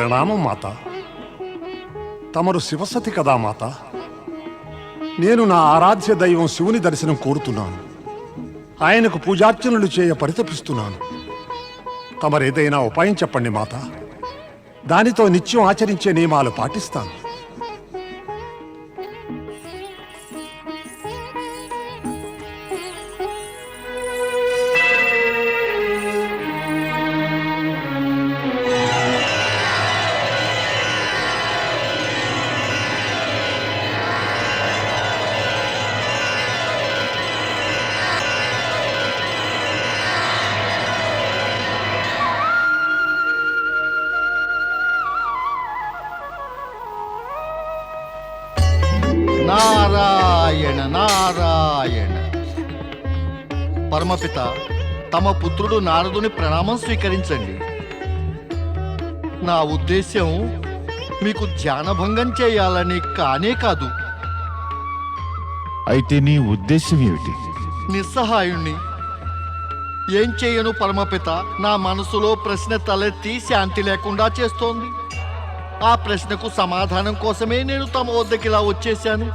ప్రణామం మాత. తమరు శివసతి కదా మాత? నేను నా ఆరాధ్య దైవం శివుని దర్శనం కోరుతున్నాను. ఆయనకు పూజార్చనలు చేయ పరితపిస్తున్నాను. తమరేదైనా ఉపాయం చెప్పండి మాత. దానితో నిత్యం ఆచరించే నియమాలు పాటిస్తాను. నారాయణ నారాయణ. పరమపిత, తమ పుత్రుడు నారదుని ప్రణామం స్వీకరించండి. నా ఉద్దేశ్యం మీకు ధ్యానభంగం చేయాలని కానే కాదు. అయితే నీ ఉద్దేశం ఏమిటి? నిస్సహాయుణ్ణి. ఏం చేయను పరమపిత? నా మనసులో ప్రశ్న తలెత్తి శాంతి లేకుండా చేస్తోంది. ఆ ప్రశ్నకు సమాధానం కోసమే నేను తమ వద్దకి ఇలా వచ్చేశాను.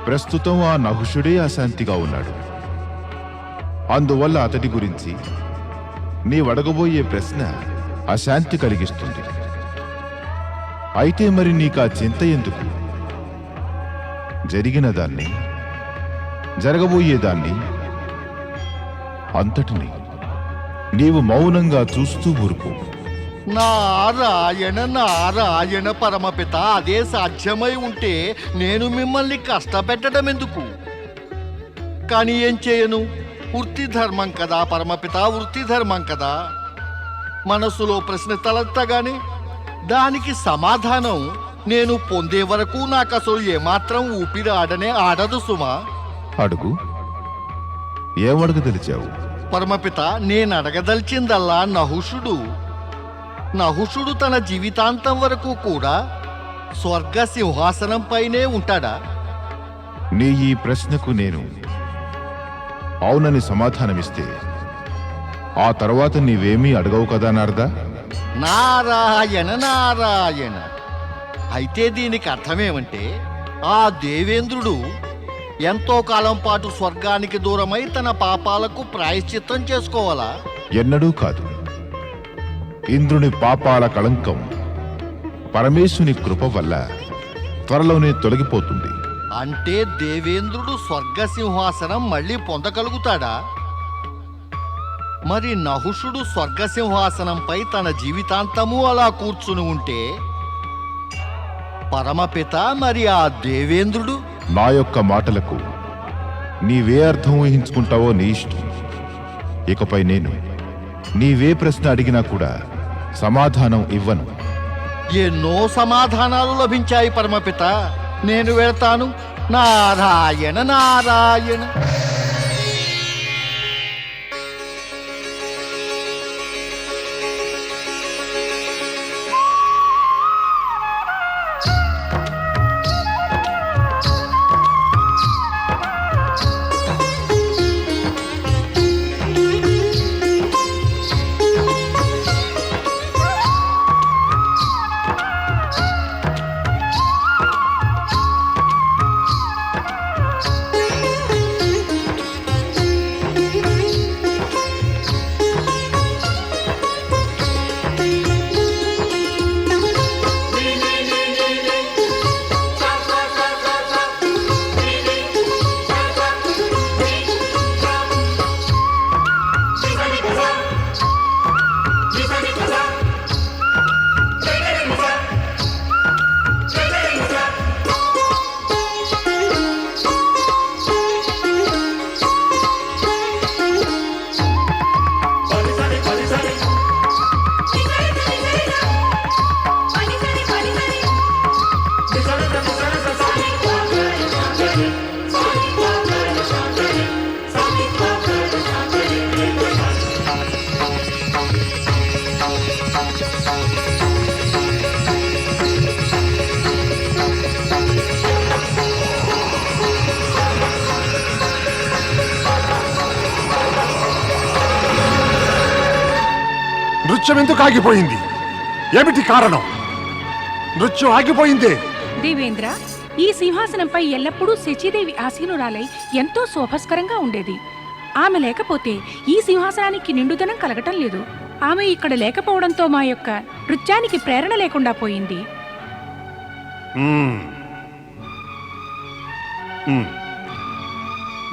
ప్రస్తుతం ఆ నహుషుడే అశాంతిగా ఉన్నాడు. అందువల్ల అతడి గురించి నీవడగబోయే ప్రశ్న అశాంతి కలిగిస్తుంది. అయితే మరి నీకా చింత ఎందుకు? జరిగిన దాన్ని, జరగబోయేదాన్ని అంతటిని నీవు మౌనంగా చూస్తూ ఊరుకో. నారాయణ నారాయణ పరమపిత, అదే సాధ్యమై ఉంటే నేను మిమ్మల్ని కష్టపెట్టడం ఎందుకు? కానీ ఏం చేయను? వృత్తి ధర్మం కదా పరమపిత, వృత్తి ధర్మం కదా. మనసులో ప్రశ్న తలెత్తగానే దానికి సమాధానం నేను పొందే వరకు నాకు అసలు ఏమాత్రం ఊపిరి ఆడదు సుమా. అడుగు. ఏమడగదలిచావు? పరమపిత, నేను అడగదలిచిందల్లా నహుషుడు తన జీవితాంతం వరకు కూడా స్వర్గ సింహాసనంపైనే ఉంటాడా? నీ ఈ ప్రశ్నకు నేను అవునని సమాధానమిస్తే ఆ తర్వాత నీవేమీ అడగవు కదా నారదా? నారాయణ నారాయణ. అయితే దీనికి అర్థమేమంటే ఆ దేవేంద్రుడు ఎంతో కాలం పాటు స్వర్గానికి దూరమై తన పాపాలకు ప్రాయశ్చిత్తం చేసుకోవాలా? ఎన్నడూ కాదు. ఇంద్రుని పాపాల కళంకం పరమేశుని కృప వల్ల త్వరలోనే తొలగిపోతుంది. అంటే దేవేంద్రుడు స్వర్గ సింహాసనం మళ్ళీ పొందగలుగుతాడా? మరి నహుషుడు స్వర్గ సింహాసనంపై తన జీవితాంతము అలా కూర్చుని ఉంటే పరమపిత, మరి ఆ దేవేంద్రుడు? నా యొక్క మాటలకు నీవే అర్థం ఊహించుకుంటావో నీ ఇష్టం. ఇకపై నేను నీవే ప్రశ్న అడిగినా కూడా సమాధానం ఇవ్వను. ఎన్నో సమాధానాలు లభించాయి పరమపిత. నేను వెళ్తాను. నారాయణ నారాయణ. నృత్యం ఎందుకు ఆగిపోయింది? ఏమిటి కారణం? నృత్యం ఆగిపోయింది. దేవేంద్ర, ఈ సింహాసనంపై ఎల్లప్పుడూ శచీదేవి ఆసీనురాలై ఎంతో శోభస్కరంగా ఉండేది. ఆమె లేకపోతే ఈ సింహాసనానికి నిండుదనం కలగటం లేదు. ఆమె ఇక్కడ లేకపోవడంతో మా యొక్క నృత్యానికి ప్రేరణ లేకుండా పోయింది.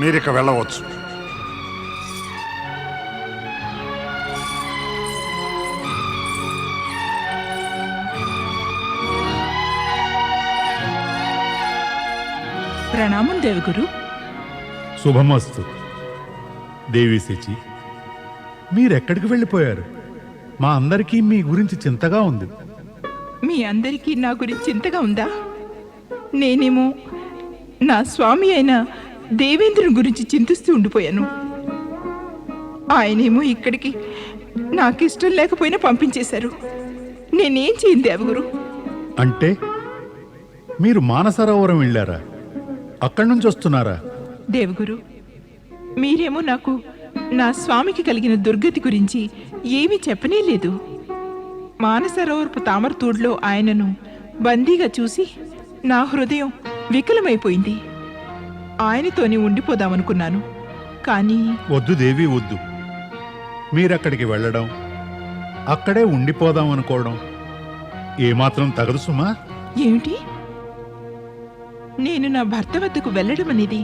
మీరిక వెళ్ళవచ్చు. ప్రణామం దేవగురు. శుభమస్తు. దేవి శచి, మీరెక్కడికి వెళ్ళిపోయారు? మా అందరికీ మీ గురించి చింతగా ఉంది. మీ అందరికీ నా గురించి చింతగా ఉందా? నేనేమో నా స్వామి అయిన దేవేంద్రుని గురించి చింతిస్తూ ఉండిపోయాను. ఆయనేమో ఇక్కడికి నాకిష్టం లేకపోయినా పంపించేశారు. నేనేం చేయను దేవగురు. అంటే మీరు మానసరోవరం వెళ్ళారా? అక్కడి నుంచి వస్తున్నారా? దేవగురు, మీరేమో నాకు నా స్వామికి కలిగిన దుర్గతి గురించి ఏమీ చెప్పనే లేదు. మానసరోవరపు తామరతూడులో ఆయనను బందీగా చూసి నా హృదయం వికలమైపోయింది. ఆయనతోనే ఉండిపోదామనుకున్నాను. కానీ వద్దు దేవి, వద్దు. మీరక్కడికి వెళ్ళడం, అక్కడే ఉండిపోదాం అనుకోవడం ఏమాత్రం తగదు సుమా. ఏమిటి? నేను నా భర్త వద్దకు వెళ్ళడం అనేది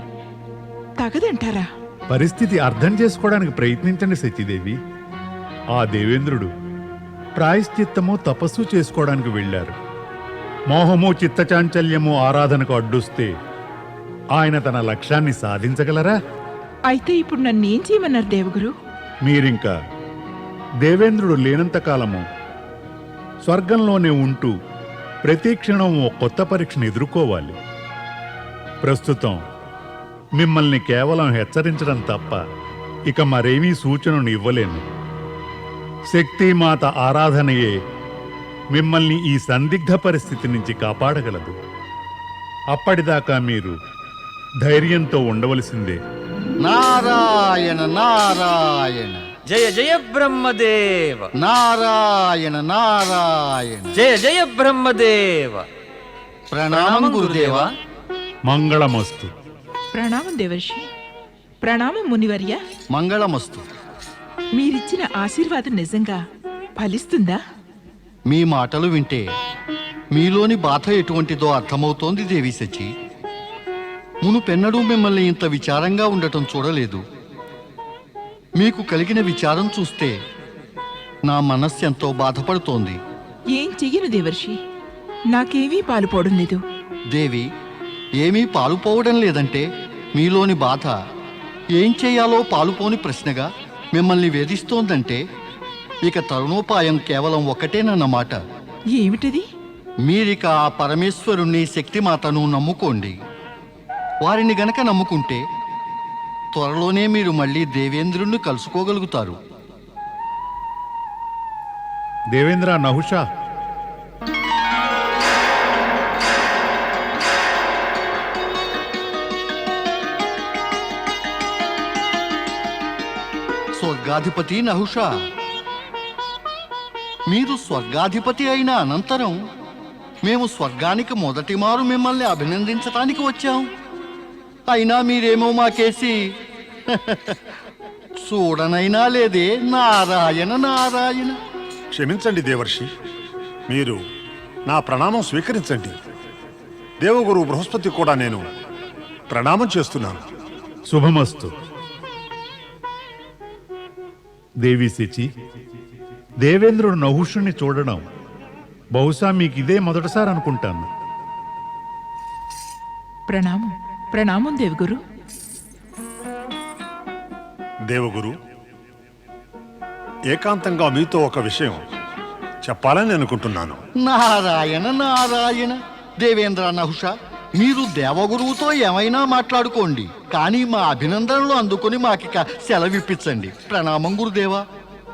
తగదంటారా? పరిస్థితి అర్థం చేసుకోవడానికి ప్రయత్నించండి సతీదేవి. ఆ దేవేంద్రుడు ప్రాయశ్చిత్తము తపస్సు చేసుకోవడానికి వెళ్ళారు. మోహము చిత్తచాంచల్యము ఆరాధనకు అడ్డొస్తే ఆయన తన లక్ష్యాన్ని సాధించగలరా? అయితే ఇప్పుడు నన్నేం చేయమన్నారు దేవగురు? మీరింకా దేవేంద్రుడు లేనంతకాలము స్వర్గంలోనే ఉంటూ ప్రతి క్షణం ఓ కొత్త పరీక్షను ఎదుర్కోవాలి. ప్రస్తుతం మిమ్మల్ని కేవలం హెచ్చరించడం తప్ప ఇక మరేమీ సూచనను ఇవ్వలేను. శక్తిమాత ఆరాధనయే మిమ్మల్ని ఈ సందిగ్ధ పరిస్థితి నుంచి కాపాడగలదు. అప్పటిదాకా మీరు ధైర్యంతో ఉండవలసిందే. నారాయణ నారాయణ. జయ జయ బ్రహ్మదేవ. నారాయణ నారాయణ. జయ జయ బ్రహ్మదేవ. ప్రణామం గురుదేవా. మంగళమస్తు. ప్రణామం దేవర్షి. ప్రణామం మునివర్య. మంగళమస్తు. మీరిచ్చిన ఆశీర్వాదం నిజంగా ఫలిస్తుందా? మీ మాటలు వింటే మీలోని బాధ ఎటువంటిదో అర్థమవుతోంది దేవి సచి. మునుపెన్నడూ మిమ్మల్ని ఇంత విచారంగా ఉండటం చూడలేదు. మీకు కలిగిన విచారం చూస్తే నా మనస్సు ఎంతో బాధపడుతోంది. ఏం చెయ్యను దేవర్షి, నాకేమీ పాలుపోవడం లేదు. దేవి, ఏమీ పాలుపోవడం లేదంటే మీలోని బాధ ఏం చేయాలో పాలుపోని ప్రశ్నగా మిమ్మల్ని వేధిస్తోందంటే ఇక తరుణోపాయం కేవలం ఒకటేనన్నమాట. ఏమిటది? మీరిక ఆ పరమేశ్వరుణ్ణి శక్తిమాతను నమ్ముకోండి. వారిని గనక నమ్ముకుంటే త్వరలోనే మీరు మళ్ళీ దేవేంద్రుణ్ణి కలుసుకోగలుగుతారు. దేవేంద్ర, నహుషా, స్వర్గాధిపతి నహుషా, మీరు స్వర్గాధిపతి అయిన అనంతరం మేము స్వర్గానికి మొదటి మారు మిమ్మల్ని అభినందించటానికి వచ్చాం. అయినా మీరేమో మాకేసి చూడనైనా లేదే. నారాయణ నారాయణ. క్షమించండి దేవర్షి, మీరు నా ప్రణామం స్వీకరించండి. దేవగురు బృహస్పతి కూడా నేను ప్రణామం చేస్తున్నాను. శుభమస్తు. దేవి శచి, దేవేంద్రుడు నహుషుణ్ణి చూడడం బహుశా మీకు ఇదే మొదటిసారి అనుకుంటాను. ప్రణామం. ప్రణామం దేవగురు. దేవగురు, ఏకాంతంగా మీతో ఒక విషయం చెప్పాలని అనుకుంటున్నాను. నారాయణ నారాయణ. దేవేంద్ర నహుష, మీరు దేవగురువుతో ఏమైనా మాట్లాడుకోండి, కానీ మా అభినందనలు అందుకొని మాకిక సెలవిప్పించండి. ప్రణామం గురుదేవా.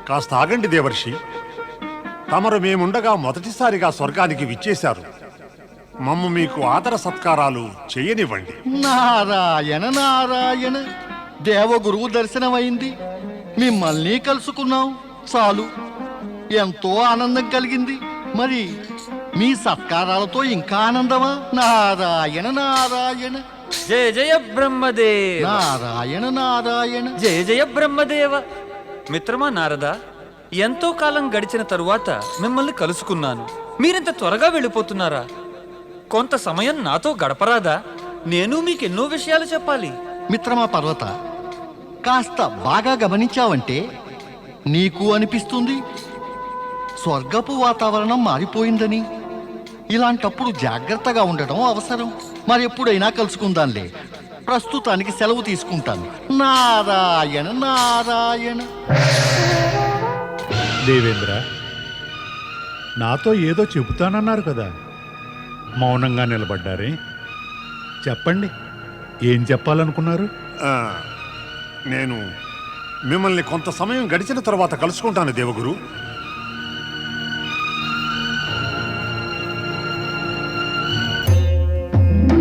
కాస్త ఆగండి దేవర్షి. తమరు మేముండగా మొదటిసారిగా స్వర్గానికి విచ్చేశారు. మమ్ము మీకు ఆదర సత్కారాలు చేయనివ్వండి. నారాయణ నారాయణ. దేవగురువు దర్శనమైంది, మిమ్మల్ని కలుసుకున్నాం, చాలు. ఎంతో ఆనందం కలిగింది. మరి మీ సత్కారాలతో ఇంకా ఆనందమా? నారాయణ నారాయణ జయ జయ బ్రహ్మదేవ నారాయణ నారాయణ. జయ జయ బ్రహ్మదేవ. మిత్రమా నారద, ఎంతో కాలం గడిచిన తరువాత మిమ్మల్ని కలుసుకున్నాను. మీరింత త్వరగా వెళ్ళిపోతున్నారా? కొంత సమయం నాతో గడపరాదా? నేను మీకెన్నో విషయాలు చెప్పాలి. మిత్రమా పర్వత, కాస్త బాగా గమనించావంటే నీకు అనిపిస్తుంది స్వర్గపు వాతావరణం మారిపోయిందని. ఇలాంటప్పుడు జాగ్రత్తగా ఉండటం అవసరం. మరెప్పుడైనా కలుసుకుందాంలే. ప్రస్తుతానికి సెలవు తీసుకుంటాను. నారాయణ నారాయణ. దేవేంద్ర, నాతో ఏదో చెబుతానన్నారు కదా, మౌనంగా నిలబడ్డారే? చెప్పండి, ఏం చెప్పాలనుకున్నారు? నేను మిమ్మల్ని కొంత సమయం గడిచిన తర్వాత కలుసుకుంటాను దేవగురు.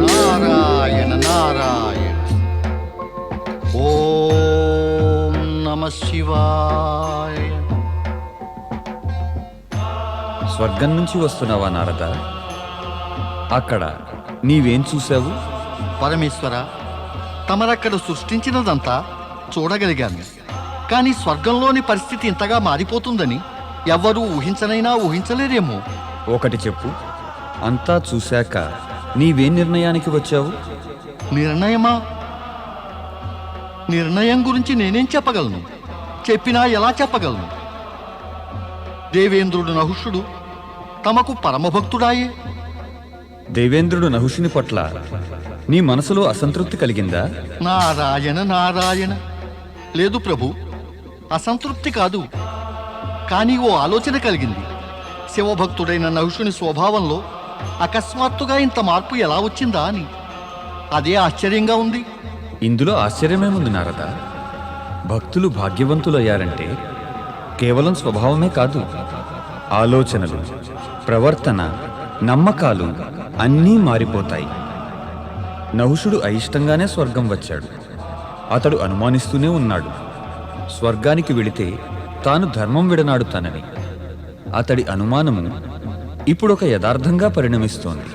నారాయణ నారాయణ. ఓం నమ శివాయ. స్వర్గం నుంచి వస్తున్నావా నారద? అక్కడ నీవేం చూశావు? పరమేశ్వర, తమరక్కడ సృష్టించినదంతా చూడగలిగాను. కానీ స్వర్గంలోని పరిస్థితి ఇంతగా మారిపోతుందని ఎవ్వరూ ఊహించనైనా ఊహించలేరేమో. ఒకటి చెప్పు, అంతా చూశాక నీవేం నిర్ణయానికి వచ్చావు? నిర్ణయమా? నిర్ణయం గురించి నేనేం చెప్పగలను? చెప్పినా ఎలా చెప్పగలను? దేవేంద్రుడు నహుషుడు తమకు పరమభక్తుడాయే. దేవేంద్రుడు నహుషుని పట్ల నీ మనసులో అసంతృప్తి కలిగిందా? నారాయణ నారాయణ. లేదు ప్రభు, అసంతృప్తి కాదు. కానీ ఓ ఆలోచన కలిగింది. శివభక్తుడైన నహుషుని స్వభావంలో అకస్మాత్తుగా ఇంత మార్పు ఎలా వచ్చిందా అని. అదే ఆశ్చర్యంగా ఉంది. ఇందులో ఆశ్చర్యమేముంది నారద? భక్తులు భాగ్యవంతులయ్యారంటే కేవలం స్వభావమే కాదు, ఆలోచనలు, ప్రవర్తన, నమ్మకాలు అన్నీ మారిపోతాయి. నహుషుడు అయిష్టంగానే స్వర్గం వచ్చాడు. అతడు అనుమానిస్తూనే ఉన్నాడు, స్వర్గానికి వెళితే తాను ధర్మం విడనాడుతానని. అతడి అనుమానము ఇప్పుడొక యథార్థంగా పరిణమిస్తోంది.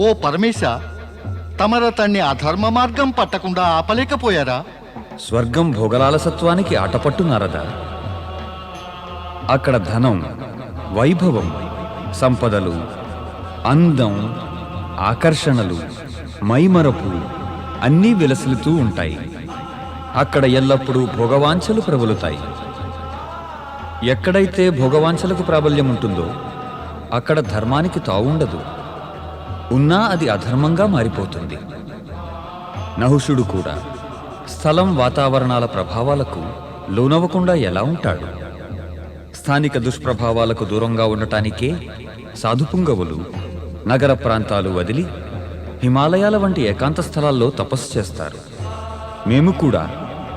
ఓ పరమేశ, తమరతన్ని అధర్మ మార్గం పట్టకుండా ఆపలేకపోయారా? స్వర్గం భోగలాలసత్వానికి ఆటపట్టు నారదా. అక్కడ ధనం, వైభవం, సంపదలు, అందం, ఆకర్షణలు, మైమరపు అన్నీ విలసిల్లుతూ ఉంటాయి. అక్కడ ఎల్లప్పుడూ భోగవాంఛలు ప్రబలుతాయి. ఎక్కడైతే భోగవాంఛలకు ప్రాబల్యం ఉంటుందో అక్కడ ధర్మానికి తావుండదు. ఉన్నా అది అధర్మంగా మారిపోతుంది. నహుషుడు కూడా స్థలం, వాతావరణాల ప్రభావాలకు లోనవ్వకుండా ఎలా ఉంటాడు? స్థానిక దుష్ప్రభావాలకు దూరంగా ఉండటానికే సాధుపుంగవులు నగర ప్రాంతాలు వదిలి హిమాలయాల వంటి ఏకాంత స్థలాల్లో తపస్సు చేస్తారు. మేము కూడా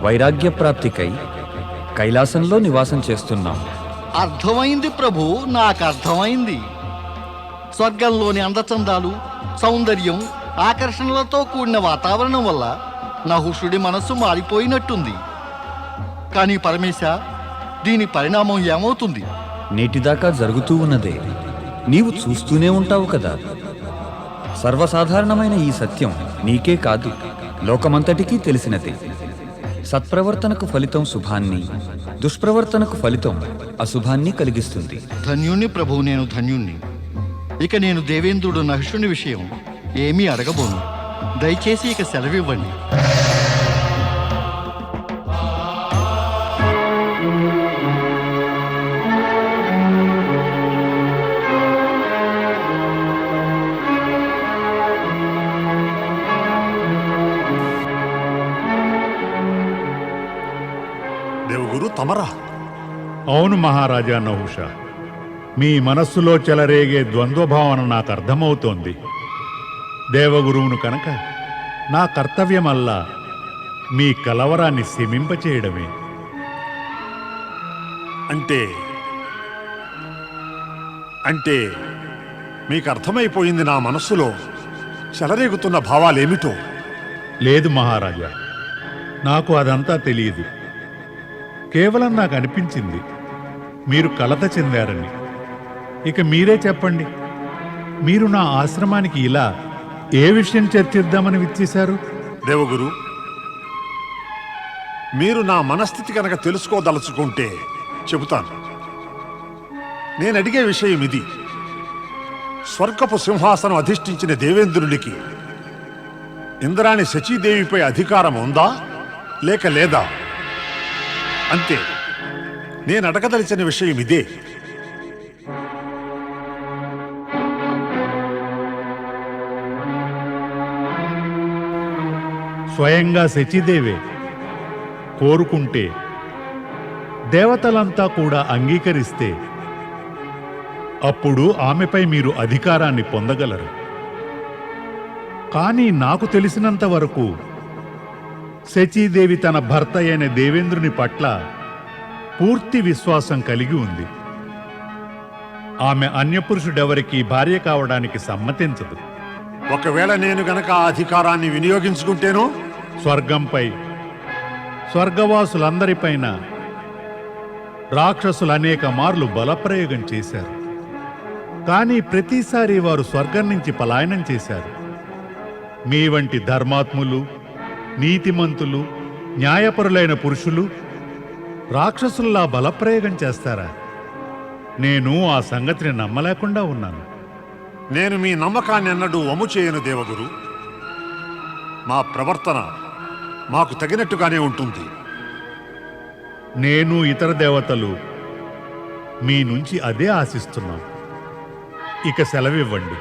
వైరాగ్య ప్రాప్తికై కైలాసంలో నివాసం చేస్తున్నాం. అర్థమైంది ప్రభు, నాకు అర్థమైంది. స్వర్గంలోని అందచందాలు, సౌందర్యం, ఆకర్షణలతో కూడిన వాతావరణం వల్ల నహుషుడి మనస్సు మారిపోయినట్టుంది. కానీ పరమేశ, దీని పరిణామం ఏమవుతుంది? నేటిదాకా జరుగుతూ ఉన్నదే నీవు చూస్తూనే ఉంటావు కదా. సర్వసాధారణమైన ఈ సత్యం నీకే కాదు, లోకమంతటికీ తెలిసినదే. సత్ప్రవర్తనకు ఫలితం శుభాన్ని, దుష్ప్రవర్తనకు ఫలితం అశుభాన్ని కలిగిస్తుంది. ధన్యుణ్ణి ప్రభు, నేను ధన్యుణ్ణి. ఇక నేను దేవేంద్రుడు నహుషుని విషయం ఏమీ అడగబోను. దయచేసి ఇక సెలవివ్వండి. దేవగురు తమరా? అవును మహారాజా నహుష, మీ మనస్సులో చెలరేగే ద్వంద్వభావన నాకు అర్థమవుతోంది. దేవగురువును కనుక నా కర్తవ్యమల్లా మీ కలవరాన్ని శమింపచేయడమే. అంటే అంటే మీకు అర్థమైపోయింది నా మనస్సులో చెలరేగుతున్న భావాలేమిటో? లేదు మహారాజా, నాకు అదంతా తెలియదు. కేవలం నాకు అనిపించింది మీరు కలత చెందారని. ఇక మీరే చెప్పండి, మీరు నా ఆశ్రమానికి ఇలా ఏ విషయం చర్చిద్దామని విచ్చేశారు? దేవగురు, మీరు నా మనస్థితి కనుక తెలుసుకోదలుచుకుంటే చెబుతాను. నేను అడిగే విషయం ఇది: స్వర్గపు సింహాసనం అధిష్ఠించిన దేవేంద్రునికి ఇంద్రాణి శచీదేవిపై అధికారం ఉందా లేక లేదా? అంతే. నేను అడగదలిచిన విషయం ఇదే. స్వయంగా శచీదేవే కోరుకుంటే, దేవతలంతా కూడా అంగీకరిస్తే అప్పుడు ఆమెపై మీరు అధికారాన్ని పొందగలరు. కానీ నాకు తెలిసినంత వరకు శచీదేవి తన భర్త అయిన దేవేంద్రుని పట్ల పూర్తి విశ్వాసం కలిగి ఉంది. ఆమె అన్యపురుషుడెవరికీ భార్య కావడానికి సమ్మతించదు. ఒకవేళ నేను గనక ఆ అధికారాన్ని వినియోగించుకుంటేనో? స్వర్గంపై, స్వర్గవాసులందరిపైన రాక్షసులు అనేక మార్లు బలప్రయోగం చేశారు. కానీ ప్రతిసారి వారు స్వర్గం నుంచి పలాయనం చేశారు. మీ వంటి ధర్మాత్ములు, నీతిమంతులు, న్యాయపరులైన పురుషులు రాక్షసుల్లా బలప్రయోగం చేస్తారా? నేను ఆ సంగతిని నమ్మలేకుండా ఉన్నాను. నేను మీ నమ్మకాన్ని అన్నడు వమ్ము చేయను దేవగురు. మా ప్రవర్తన మాకు తగినట్టుగానే ఉంటుంది. నేను ఇతర దేవతలు మీ నుంచి అదే ఆశిస్తున్నాం. ఇక సెలవివ్వండి.